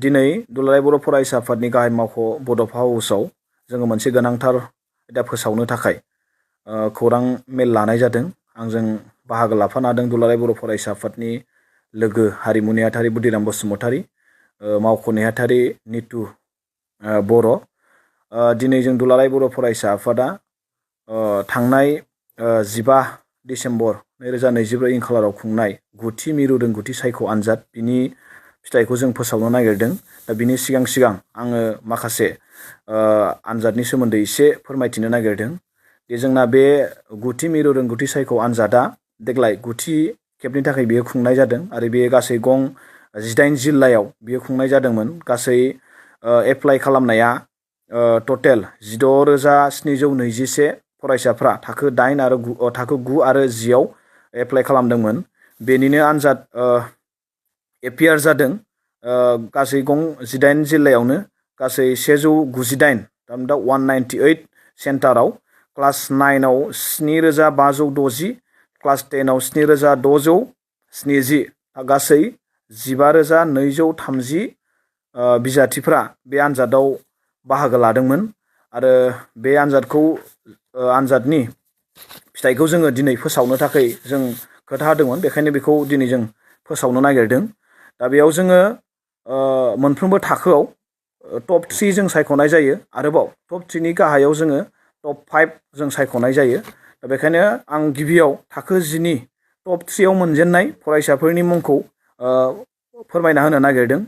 दिनै दुलाराय बर' फरायसा आफादनि गाहाय मावख' बड'फा हाउसआव जोङो मोनसे गोनांथार आयदा फोसावनो थाखाय खौरां मेल लानाय जादों। आंजों बाहागो लाफानो हादों दुलाराय बर' फरायसा आफादनि लोगो हारिमु नेहाथारि बुदिराम बसुमतारी, मावख' नेहाथारि नितु बर'। दिनै जों दुलाराय बर' फरायसा आफादा थांनाय 15 डिसेम्बर 2024 इं खालाराव खुंनाय 9थि मिरु रोंगौथि सायख' आनजाद बिनि फिथाइखौ जों फोसावनो नागिरदों। दा बिनि सिगां आङो माखासे आनजादनि सोमोन्दै एसे फोरमायथिनो नागिरदों। जोंना बे 9थि मिरु रोंगौथि सायख' आनजादा देग्लाय 9थि खेबनि थाखाय बियो खुंनाय जादों आरो बे गासै 18 जिल्लायाव बियो खुंनाय जादोंमोन। गासै एप्लाइ खालामनाया टटेल 16,721 फरायसाफ्रा थाखो 9 आरो 10 आव एप्लाइ खालामदोंमोन। बेनिनो आनजाद एपियार जादों गासै 18 जिल्लायावनो गासै 198 थामहिनबा 198 सेन्टाराव। क्लास 9 आव 7,560, क्लास 10 आव 7,670, गासै 15,230 बिजाथिफ्रा बे आनजादाव बाहागो लादोंमोन आरो बे आनजादनि फिथाइखौ जोङो दिनै फोसावनो थाखाय जों खोथा होदोंमोन। बेखायनो बेखौ दिनै जों फोसावनो नागिरदों। दा बेयाव जोङो मोनफ्रोमबो थाखोआव टप 3 जों सायख'नाय जायो। आरोबाव टप 3 नि गाहायाव जोङो टप 5 जों सायख'नाय जायो। दा बेखायनो आं गिबियाव थाखो 10 नि टप 3 आव मोनजेननाय फरायसाफोरनि मुंखौ फोरमायना होनो नागिरदों।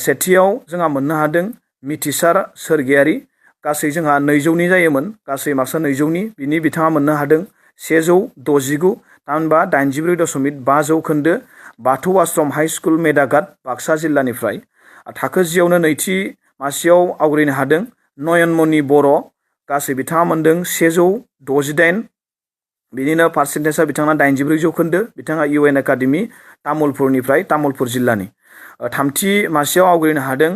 सेथियाव जोंहा मोननो हादों मिथिसार सोरगियारि। गासै जोंहा 200नि जायोमोन, गासै मार्कसा 200नि। बिथाङा मोननो हादों 169, थामहिनबा 84.5 जौखोन्दो। बाथौ आश्रम हाइ स्कुल मेदाघाट बाक्सा जिल्लानिफ्राय। थाखो 10 आवनो नैथि मासियाव आवग्रिनो हादों नयनमणि बर'। गासै बिथाङा मोनदों 168। बिनिनो पार्सेन्टेजआ बिथाङा 84 जौखोन्दो। बिथाङा UN एकाडेमि तामुलपुरनिफ्राय, तामुलपुर जिल्लानि। थामथि मासियाव आवग्रिनो हादों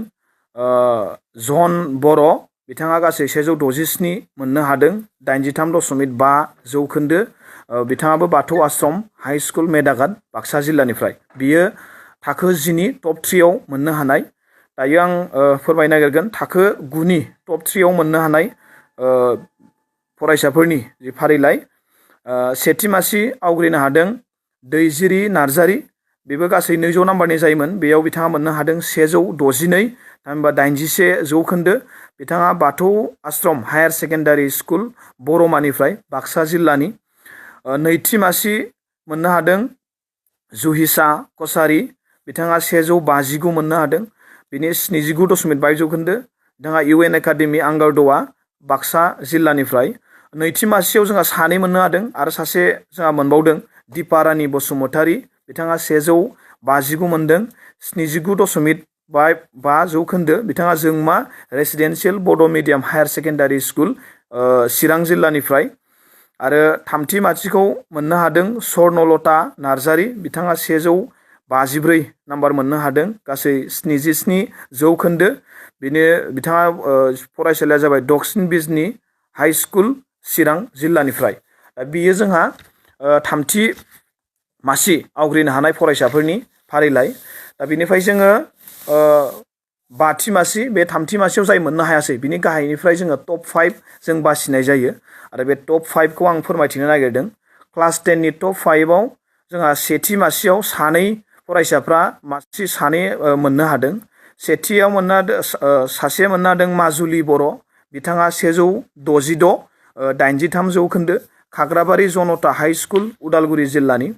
जन बर'। बिथाङा गासै 167 मोननो हादों, 83.5 जौखोन्दो। बिथाङाबो बाथौ आश्रम हाइ स्कुल मेदाघाट बाक्सा जिल्लानिफ्राय। बियो थाखो 10 नि टप 3 आव मोननो हानाय। दायो आं फोरमायनो नागिरगोन थाखो 9 नि टप 3 आव मोननो हानाय फरायसाफोरनि जि फारिलाइ। सेथि मासि आवग्रिनो हादों दैजिरि नार्जारि। बेबो गासै 200 नाम्बारनि जायोमोन। बेयाव बिथाङा मोननो हादों 162, थामहिनबा 81 जौखोन्दो। बिथाङा बाथौ आश्रम हायार सेकेन्डारि स्कुल बरमानिफ्राय, बाक्सा जिल्लानि। नैथि मासि मोननो हादों जुहिसा कसारि। बिथाङा 159 मोननो हादों, बिनि 79.5 जौखोन्दो। बिथाङा UN एकाडेमि आंगारद'आ बाक्सा जिल्लानिफ्राय। नैथि मासियाव जोंहा 2 मोननो हादों आरो सासे जोंहा मोनबावदों दिपारानि बसुमतारी। बिथाङा 159 मोनदों, 79.5 जौखोन्दो। बिथाङा जोंमा रेसिडेन्सियेल बड' मिडियाम हायार सेकेन्डारि स्कुल चिरां जिल्लानिफ्राय। आरो थामथि मासिखौ मोननो हादों स्वर्नलता नार्जारि। बिथाङा 154 नाम्बार मोननो हादों, गासै 77 जौखोन्दो। बिथाङा फरायसालिया जाबाय दक्सिन बिजनि हाइ स्कुल चिरां जिल्लानिफ्राय। बियो जोंहा थामथि मासि आवग्रिनो हानाय फरायसाफोरनि फारिलाइ। दा बिनिफ्राय जोङो 5थि मासि, बे थामथि मासियाव जाय मोननो हायासै बिनि गाहायनिफ्राय जोङो टप 5 जों बासिनाय जायो। आरो बे टप 5 खौ आं फोरमायथिनो नागिरदों। क्लास 10 नि टप 5 आव जोंहा सेथि मासियाव 2 फरायसाफ्रा मासि 2 मोननो हादों। सेथियाव सासे मोननो हादों माजुलि बर'। बिथाङा 166, 83 जौखोन्दो। खाग्राबारि जनता हाइ स्कुल उदालगुरि जिल्लानि।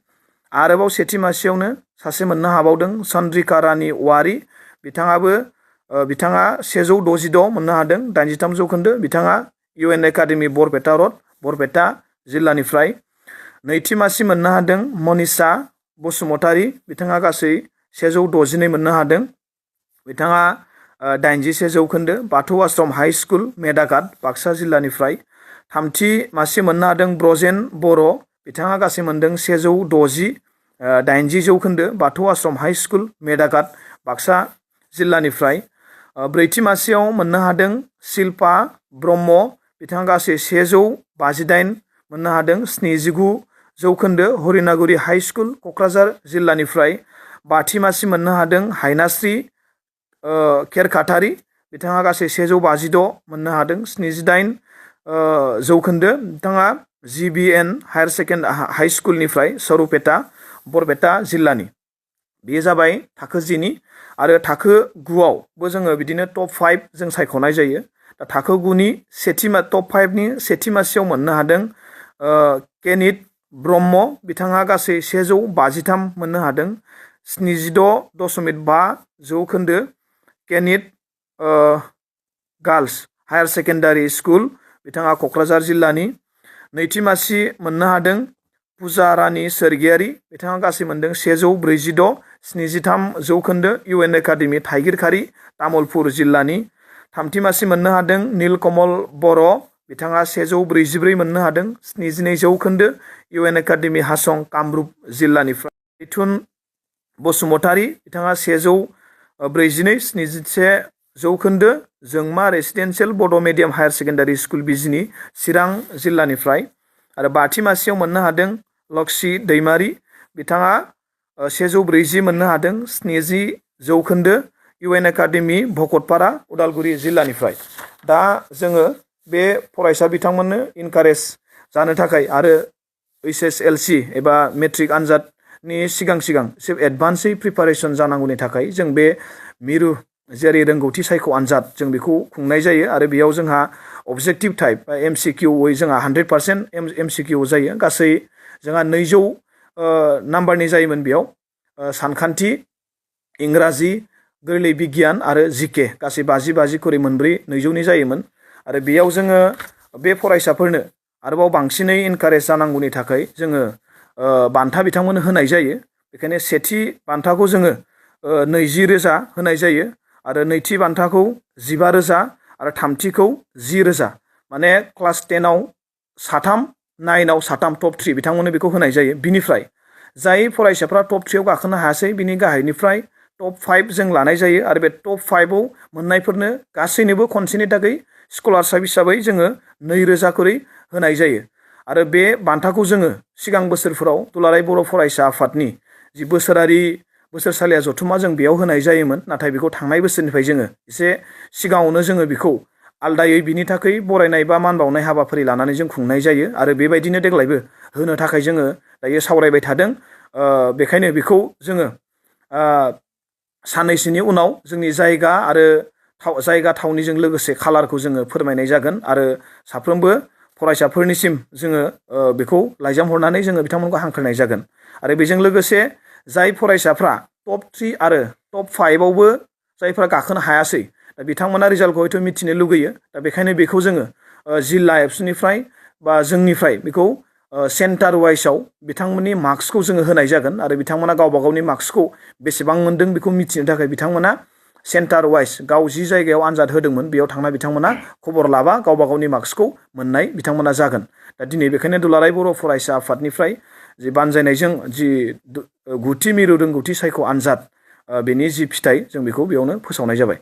आरोबाव सेथि मासियावनो सासे मोननो हाबावदों चन्द्रिका रानि औवारि। बिथाङा 166 मोननो हादों, 83 जौखोन्दो। बिथाङा UN एकाडेमि बरपेटा रड, बरपेटा जिल्लानिफ्राय। नैथि मासि मोननो हादों मनिषा बसुमतारी। बिथाङा गासै 162 मोननो हादों। बिथाङा 81 जौखोन्दो। बाथौ आश्रम हाइ स्कुल मेदाघाट बाक्सा जिल्लानिफ्राय। थामथि मासि मोननो हादों ब्रजेन बर'। बिथाङा गासै मोनदों 160, 80 जौखोन्दो। बाथौ आश्रम हाइ स्कुल मेदाघाट बाक्सा जिल्लानिफ्राय। ब्रैथि मासियाव मोननो हादों शिल्पा ब्रह्म। बिथाङा गासै 158 मोननो हादों, 79 जौखोन्दो। हरिनागुरि हाइ स्कुल क'क्राझार जिल्लानिफ्राय। बाथि मासि मोननो हादों हायनास्रि खेरखातारि बिथाङा गासै 156 मोननो हादों 78 जौखोन्दो। बिथाङा GBN हाई स्कुलनिफ्राय सरुपेटा बरपेटा जिल्लानि। बेयो जाबाय थाखो 10नि आरो थाखो 9आवबो जोङो बिदिनो टप 5 जों सायख'नाय जायो। दा थाखो 9नि टप 5नि सेथि मासियाव मोननो हादों केनित ब्रह्म बिथाङा गासै 153 मोननो हादों 76.5 जौखोन्दो। केनित गार्लस हायार सेकेन्डारि स्कुल बिथाङा क'क्राझार जिल्लानि। नैथि मासि मोननो हादों पुजा रानि सोरगियारि बिथाङा गासै मोनदों 146 73 जौखोन्दो UN एकाडेमि थाइगिरखारि तामुलपुर जिल्लानि। थामथि मासि मोननो हादों नीलकमल बर' बिथाङा 144 मोननो हादों 72 जौखोन्दो UN एकाडेमि हासं कामरुप जिल्लानिफ्राय। मिथुन बसुमतारी बिथाङा 142 71 जौखोन्दो जोंमा रेसिडेन्सियेल बड' मिडियाम हायार सेकेन्डारि स्कुल बिजिनि चिरां जिल्लानिफ्राय। आरो बाथि मासियाव मोननो हादों लक्ष्मी दैमारि बिथाङा 140 मोननो हादों 70 जौखोन्दो UN एकाडेमि भकतपारा उदालगुरि जिल्लानिफ्राय। दा जोङो बे फरायसा बिथांमोननो इनकारेज जानो थाखाय आरो HSLC एबा मेट्रिक आनजादनि सिगां एसे एडभान्सै प्रिपारेसन जानांगौनि थाखाय जों बे मिरु जेरै रोंगौथि सायख' आनजाद जों बेखौ खुंनाय जायो। आरो बेयाव जोंहा अबजेक्टिभ टाइप बा MCQयै जोंहा 100% MCQ जायो। गासै जोंहा 200 नाम्बारनि जायोमोन बेयाव सानखान्थि इंराजि गोरलै बिगियान आरो GK गासै 50 खरै मोनब्रै 200नि जायोमोन। आरो बेयाव जोङो बे फरायसाफोरनो आरोबाव बांसिनै इनकारेज जानांगौनि थाखाय जोङो बान्था बिथांमोननो होनाय जायो। बेखायनो सेथि बान्थाखौ जोङो 20,000 होनाय जायो आरो नैथि बान्थाखौ 15,000 आरो थामथिखौ 10,000 माने क्लास 10आव 3 9आव 3 टप 3 बिथांमोननो बेखौ होनाय जायो। बिनिफ्राय जाय फरायसाफ्रा टप 3आव गाखोनो हायासै बिनि गाहायनिफ्राय टप 5 जों लानाय जायो आरो बे टप 5आव मोननायफोरनो गासैनोबो खनसेनि थाखाय स्कलारशिप हिसाबै जोङो 2,000 खरै होनाय जायो। आरो बे बान्थाखौ जोङो सिगां बोसोरफोराव दुलाराय बर' फरायसा आफादनि जि बोसोरसालिया जथुमा जों बेयाव होनाय जायोमोन। नाथाय बेखौ थांनाय बोसोरनिफ्राय जोङो एसे सिगाङावनो जोङो बेखौ आलदायै बिनि थाखाय बरायनाय बा मान बावनाय हाबाफारि लानानै जों खुंनाय जायो। आरो बेबायदिनो देग्लायबो होनो थाखाय जोङो दायो सावरायबाय थादों। बेखायनो बेखौ जोङो साननैसोनि उनाव जोंनि जायगा आरो थावनिजों लोगोसे खालारखौ जोङो फोरमायनाय जागोन। आरो साफ्रोमबो फरायसाफोरनिसिम जोङो बेखौ लाइजाम हरनानै जोङो बिथांमोनखौ हांख्रायनाय जागोन। आरो बेजों लोगोसे जाय फरायसाफ्रा टप 3 आरो टप 5आवबो जायफ्रा गाखोनो हायासै दा बिथांमोना रिजाल्टखौ हयथ' मिथिनो लुगैयो। दा बेखायनो बेखौ जोङो जिल्ला एबसुनिफ्राय बा जोंनिफ्राय बेखौ सेन्टार वाइसआव बिथांमोननि मार्क्सखौ जोङो होनाय जागोन। आरो बिथांमोना गावबा गावनि मार्क्सखौ बेसेबां मोनदों बेखौ मिथिनो थाखाय बिथांमोना सेन्टार वाइस गाव जि जायगायाव आनजाद होदोंमोन बेयाव थांना बिथांमोना खबर लाबा गावबा गावनि मार्क्सखौ मोननाय बिथांमोना जागोन। दा दिनै बेखायनो दुलाराय बर' फरायसा आफादनिफ्राय जि बानजायनायजों जि 9थि मिरु रोंगौथि सायख' आनजाद बेनि जि फिथाइ जों बेखौ बेयावनो फोसावनाय जाबाय।